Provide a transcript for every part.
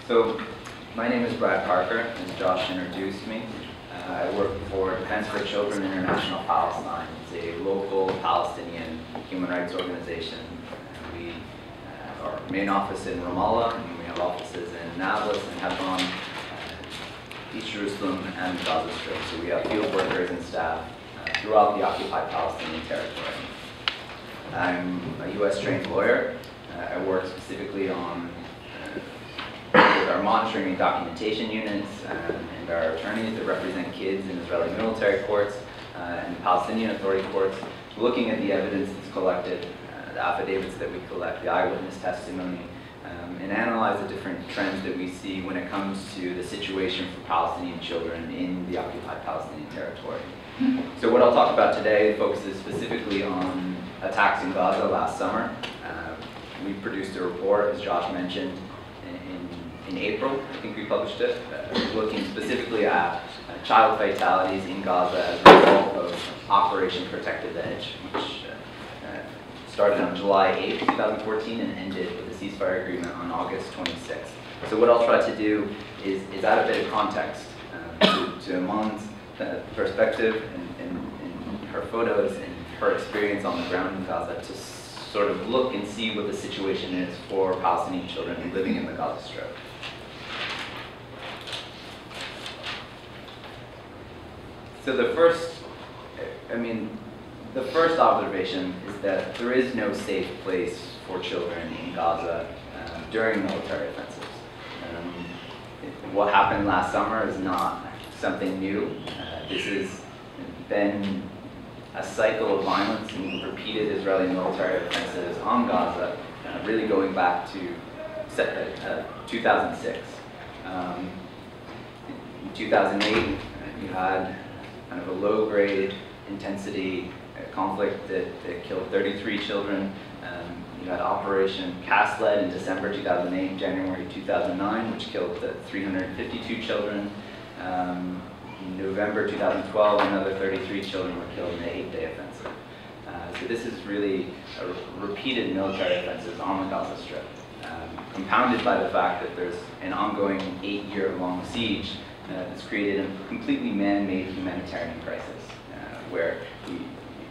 So, my name is Brad Parker, as Josh introduced me. I work for Defense for Children International Palestine. It's a local Palestinian human rights organization. We have our main office in Ramallah, and we have offices in Nablus and Hebron, East Jerusalem, and Gaza Strip. So we have field workers and staff throughout the occupied Palestinian territory. I'm a US trained lawyer. I work specifically on with our monitoring and documentation units and our attorneys that represent kids in Israeli military courts and the Palestinian Authority courts, looking at the evidence that's collected, the affidavits that we collect, the eyewitness testimony, and analyze the different trends that we see when it comes to the situation for Palestinian children in the occupied Palestinian territory. So what I'll talk about today focuses specifically on attacks in Gaza last summer. We produced a report, as Josh mentioned, in April. I think we published it, looking specifically at child fatalities in Gaza as a result of Operation Protective Edge, which started on July 8, 2014 and ended with a ceasefire agreement on August 26th. So what I'll try to do is add a bit of context to Iman's perspective and her photos and her experience on the ground in Gaza to sort of look and see what the situation is for Palestinian children living in the Gaza Strip. So the first observation is that there is no safe place for children in Gaza during military offensives. What happened last summer is not something new. This has been a cycle of violence and repeated Israeli military offensives on Gaza, really going back to 2006. In 2008, you had kind of a low-grade intensity conflict that killed 33 children. You had Operation Cast Lead in December 2008, January 2009, which killed 352 children. In November 2012, another 33 children were killed in the 8-day offensive. So this is really a repeated military offensives on the Gaza Strip, compounded by the fact that there's an ongoing 8-year-long siege that's created a completely man-made humanitarian crisis, where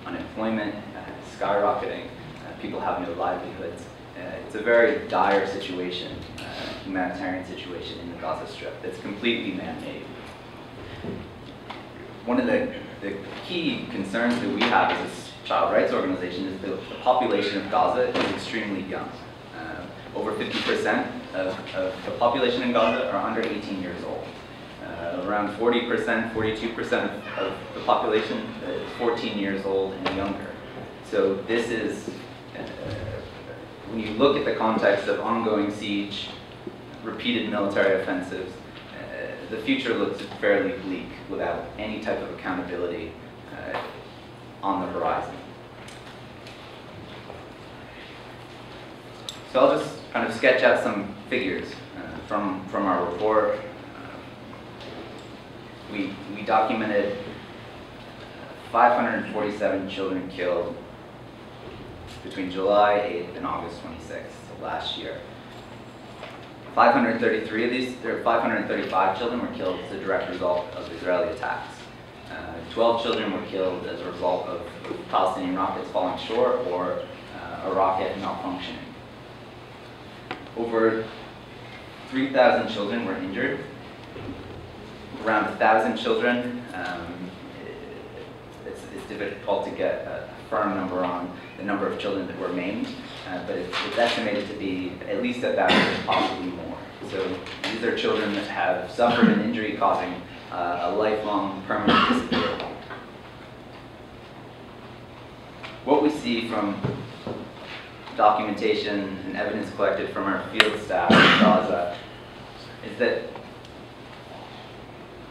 unemployment is skyrocketing, people have no livelihoods. It's a very dire situation, humanitarian situation in the Gaza Strip that's completely man-made. One of the key concerns that we have as a child rights organization is that the population of Gaza is extremely young. Over 50% of the population in Gaza are under 18 years old. Around 40%, 42% of the population is 14 years old and younger. So this is, when you look at the context of ongoing siege, repeated military offensives, the future looks fairly bleak without any type of accountability on the horizon. So I'll just kind of sketch out some figures from our report. We documented 547 children killed between July 8th and August 26th of last year. 533 of these, 535 children were killed as a direct result of Israeli attacks. 12 children were killed as a result of Palestinian rockets falling short or a rocket malfunctioning. Over 3,000 children were injured. Around 1,000 children, it's difficult to get a firm number on the number of children that were maimed, but it's estimated to be at least 1,000, possibly more. So these are children that have suffered an injury causing a lifelong permanent disability. What we see from documentation and evidence collected from our field staff in Gaza is that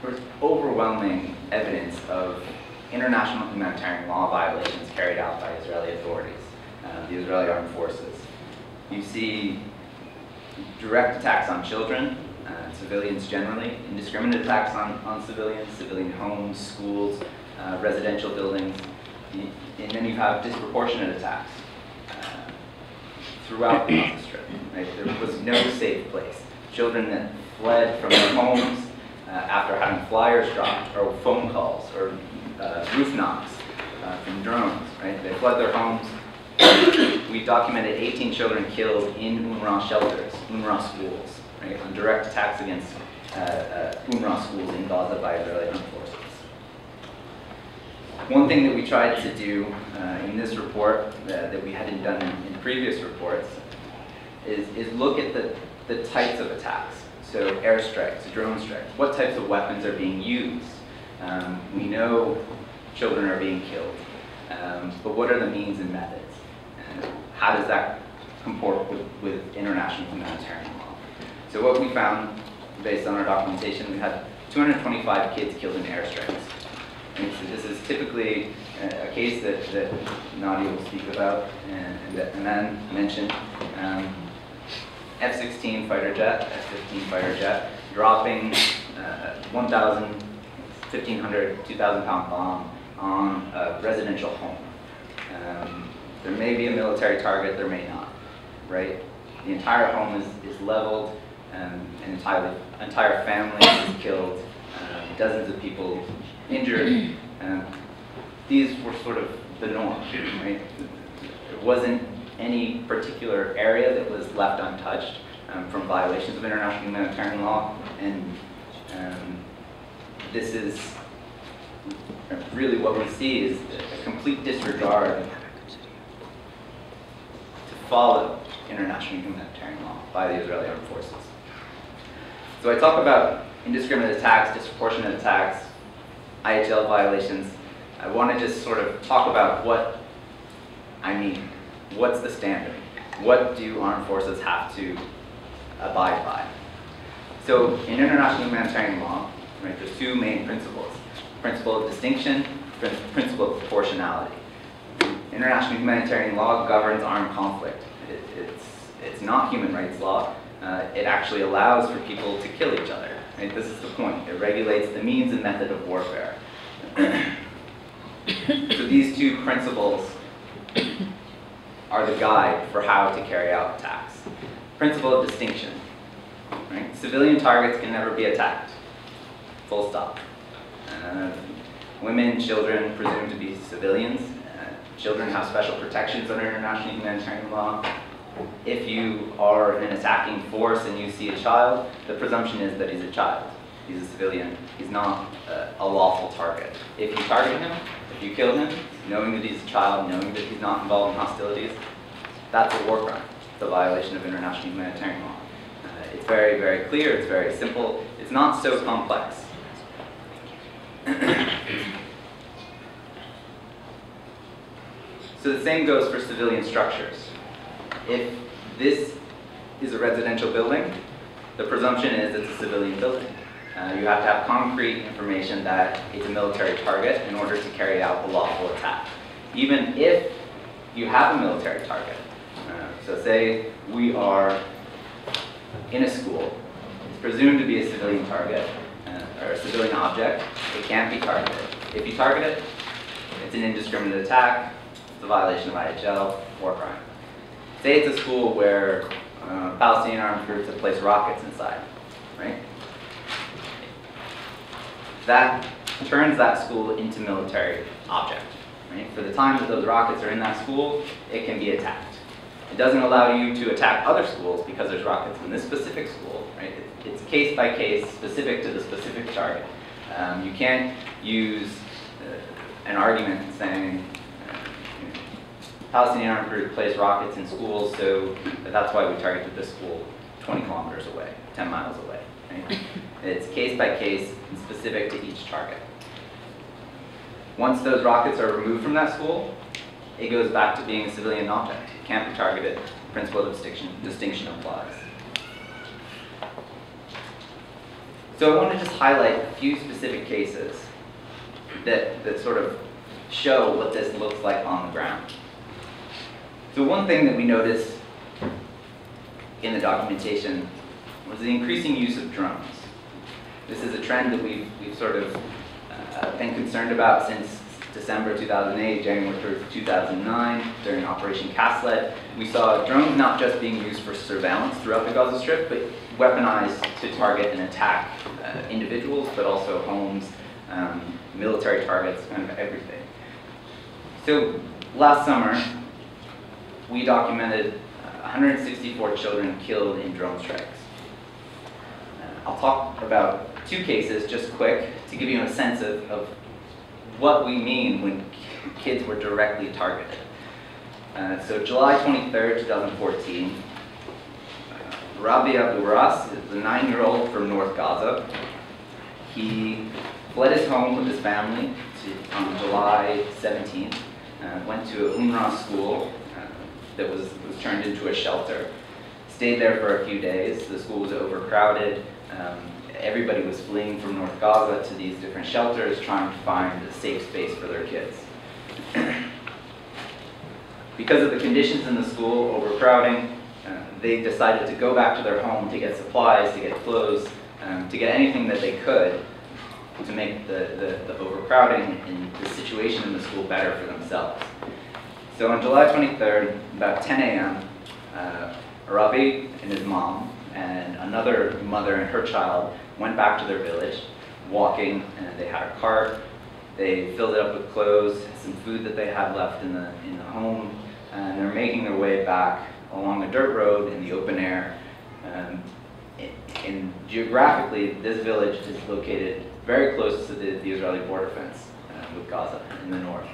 there's overwhelming evidence of international humanitarian law violations carried out by Israeli authorities, the Israeli armed forces. You see direct attacks on children, civilians generally, indiscriminate attacks on civilians, civilian homes, schools, residential buildings, and then you have disproportionate attacks throughout the Gaza Strip. Right? There was no safe place. children that fled from their homes after having flyers dropped, or phone calls, or roof knocks from drones, right? They fled their homes. We documented 18 children killed in UNRWA shelters, UNRWA schools, right? On direct attacks against UNRWA schools in Gaza by Israeli armed forces. One thing that we tried to do in this report that we hadn't done in previous reports is look at the types of attacks. So airstrikes, drone strikes, what types of weapons are being used? We know children are being killed, but what are the means and methods? And how does that comport with international humanitarian law? So what we found, based on our documentation, we had 225 kids killed in airstrikes. And so this is typically a case that Nadia will speak about, and that Aman mentioned. F-16 fighter jet, F-15 fighter jet, dropping 1,000, 1,500, 2,000 pound bomb on a residential home. There may be a military target, there may not, right? The entire home is leveled, an entire family is killed, dozens of people injured. These were sort of the norm, right? It wasn't any particular area that was left untouched from violations of international humanitarian law, and this is really what we see is a complete disregard to follow international humanitarian law by the Israeli armed forces. So I talk about indiscriminate attacks, disproportionate attacks, IHL violations. I want to just sort of talk about what I mean. What's the standard? What do armed forces have to abide by? So in international humanitarian law, right, there's two main principles. Principle of distinction, principle of proportionality. International humanitarian law governs armed conflict. It's not human rights law. It actually allows for people to kill each other. Right? This is the point. It regulates the means and method of warfare. So these two principles are the guide for how to carry out attacks. Principle of distinction. Right? Civilian targets can never be attacked. Full stop. Women, children presumed to be civilians. Children have special protections under international humanitarian law. If you are an attacking force and you see a child, the presumption is that he's a child. He's a civilian. He's not a lawful target. If you target him, if you kill him, knowing that he's a child, knowing that he's not involved in hostilities, that's a war crime. It's a violation of international humanitarian law. It's very, very clear. It's very simple. It's not so complex. So the same goes for civilian structures. If this is a residential building, the presumption is it's a civilian building. You have to have concrete information that it's a military target in order to carry out the lawful attack. Even if you have a military target. So say we are in a school. It's presumed to be a civilian target or a civilian object. It can't be targeted. If you target it, it's an indiscriminate attack. It's a violation of IHL, war crime. Say it's a school where Palestinian armed groups have placed rockets inside, right? That turns that school into military object, right? For the time that those rockets are in that school, it can be attacked. It doesn't allow you to attack other schools because there's rockets in this specific school, right? It's case by case, specific to the specific target. You can't use an argument saying Palestinian armed group placed rockets in schools, so that's why we targeted this school 20 kilometers away, 10 miles away. Right? It's case by case and specific to each target. Once those rockets are removed from that school, it goes back to being a civilian object. It can't be targeted. Principle of distinction applies. So I want to just highlight a few specific cases that sort of show what this looks like on the ground. So one thing that we noticed in the documentation was the increasing use of drones. This is a trend that we've sort of been concerned about since December 2008, January 3rd, 2009, during Operation Castlet, we saw drones not just being used for surveillance throughout the Gaza Strip, but weaponized to target and attack individuals, but also homes, military targets, kind of everything. So last summer, we documented 164 children killed in drone strikes. I'll talk about two cases just quick to give you a sense of what we mean when kids were directly targeted. So July 23rd, 2014, Rabi Abdulras is a 9-year-old from North Gaza. He fled his home with his family on July 17th, went to a UNRWA school that was turned into a shelter. Stayed there for a few days. The school was overcrowded. Everybody was fleeing from North Gaza to these different shelters, trying to find a safe space for their kids. Because of the conditions in the school, overcrowding, they decided to go back to their home to get supplies, to get clothes, to get anything that they could to make the overcrowding and the situation in the school better for themselves. So on July 23rd, about 10 a.m., Rabi and his mom and another mother and her child went back to their village, walking, and they had a cart. They filled it up with clothes, some food that they had left in the home, and they're making their way back along a dirt road in the open air. And geographically, this village is located very close to the Israeli border fence with Gaza in the north.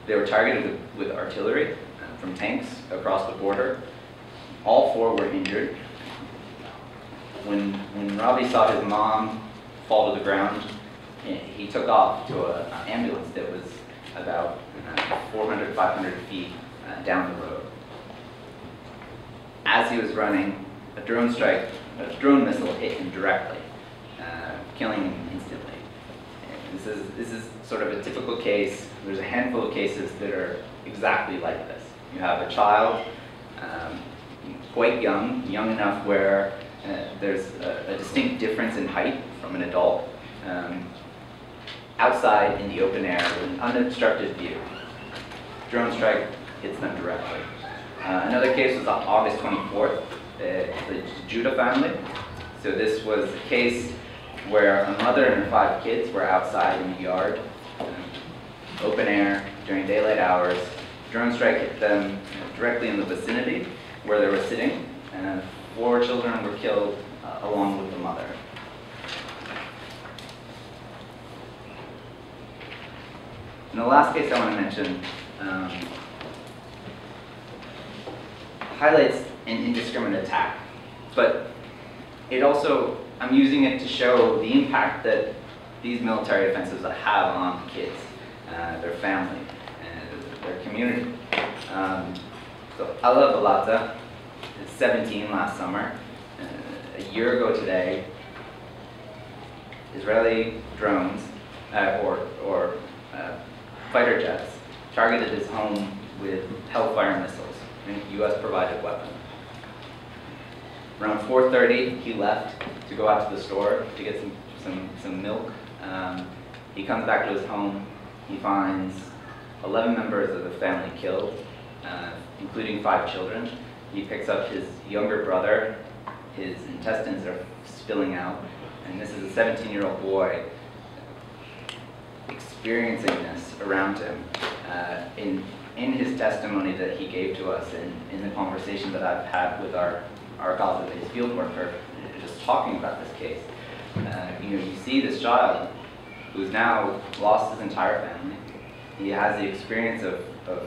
They were targeted with artillery from tanks across the border. All 4 were injured. When Rabi saw his mom fall to the ground, he took off to an ambulance that was about 400, 500 feet down the road. As he was running, a drone missile hit him directly, killing him instantly. This is sort of a typical case. There's a handful of cases that are exactly like this. You have a child, quite young enough where there's a distinct difference in height from an adult, outside in the open air with an unobstructed view. Drone strike hits them directly. Another case was on August 24th, the Judah family. So this was a case where a mother and her 5 kids were outside in the yard, open air, during daylight hours. Drone strike hit them directly in the vicinity where they were sitting, and 4 children were killed along with the mother. And the last case I want to mention highlights an indiscriminate attack, but it also, I'm using it to show the impact that these military offensives have on kids, their family, and their community. So Ala Balata is 17 last summer. A year ago today, Israeli drones or fighter jets targeted his home with Hellfire missiles, a US-provided weapon. Around 4:30, he left to go out to the store to get some milk. He comes back to his home. He finds 11 members of the family killed, including 5 children. He picks up his younger brother. His intestines are spilling out, and this is a 17-year-old boy experiencing this around him. In his testimony that he gave to us, in the conversation that I've had with our Gaza-based field worker, just talking about this case, you see this child who's now lost his entire family. He has the experience of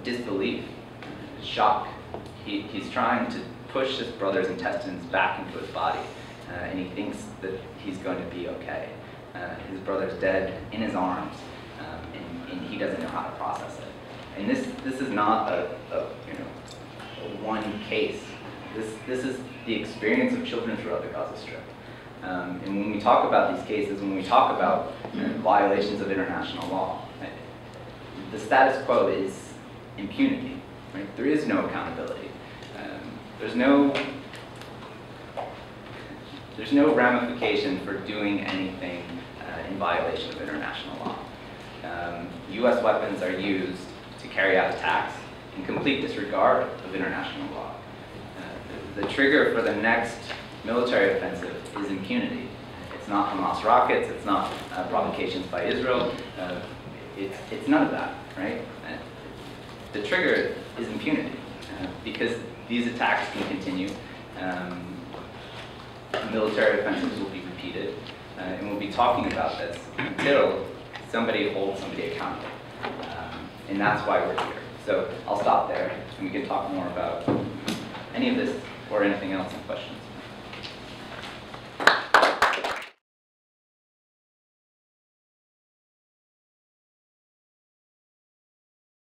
disbelief, shock. He's trying to push his brother's intestines back into his body, and he thinks that he's going to be okay. His brother's dead in his arms, and he doesn't know how to process it. And this is not a one case. This is the experience of children throughout the Gaza Strip. And when we talk about these cases, when we talk about violations of international law, the status quo is impunity. Right? There is no accountability. There's no ramification for doing anything in violation of international law. US weapons are used to carry out attacks in complete disregard of international law. The trigger for the next military offensive is impunity. It's not Hamas rockets, it's not provocations by Israel, it's none of that, right? The trigger is impunity because these attacks can continue. Military offensives will be repeated, and we'll be talking about this until somebody holds somebody accountable. And that's why we're here. So I'll stop there, and we can talk more about any of this or anything else in questions.